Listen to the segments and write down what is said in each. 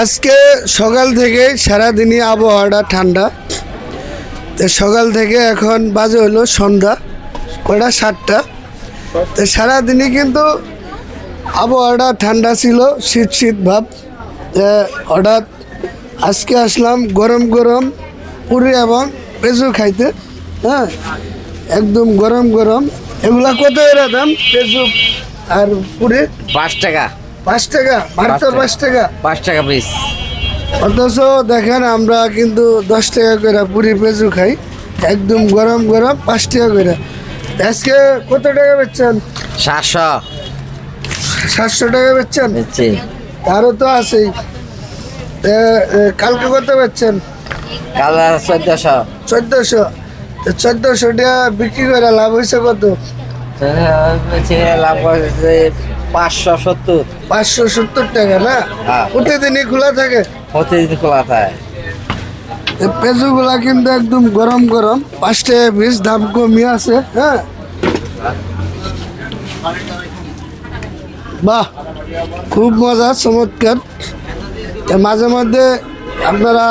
আজকে সকাল থেকে সারাদিনই আবহাওয়াটা ঠান্ডা। তো সকাল থেকে এখন বাজে হলো সন্ধ্যা, কটা 7টা। তো সারাদিনই কিন্তু আবহাওয়াটা ঠান্ডা ছিল, শীত শীত ভাব। হঠাৎ আজকে আসলাম গরম গরম পুরি এবং পেঁজু খাইতে। হ্যাঁ, একদম গরম গরম। এগুলা কত এরা দাম পেঁজু আর পুরি? 5 টাকা। 5 টাকা মাত্র? 5 টাকা? 5 টাকা পিস। অথচ দেখেন আমরা কিন্তু 10 টাকা করে পুরি পেঁজু খাই, একদম গরম গরম 5 টাকা করে। আজকে কত টাকা বেচছেন? 700 700 টাকা বেচছেন? দিচ্ছি। আরও তো আছেই। কালকে কত বেচছেন? কাল 1400। 1400। 1400 টাকা বিক্রি করে লাভ হয়েছে কত? লাভ হয়েছে 570। 570 টাকা না? হ্যাঁ। প্রতিদিনই খোলা থাকে? প্রতিদিন খোলা থাকে। পেঁজুগুলা কিন্তু একদম গরম গরম, 5 টাকা পিস, দাম কমই আছে। হ্যাঁ, বাহ, খুব মজা, চমৎকার। মাঝে মধ্যে আপনারা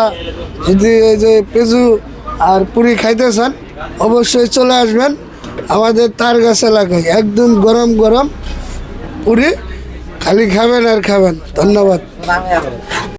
যদি এই যে পেঁজু আর পুরি খাইতে চান, অবশ্যই চলে আসবেন আমাদের তারগাছ এলাকায়। একদম গরম গরম পুরি, খালি খাবেন আর খাবেন। ধন্যবাদ।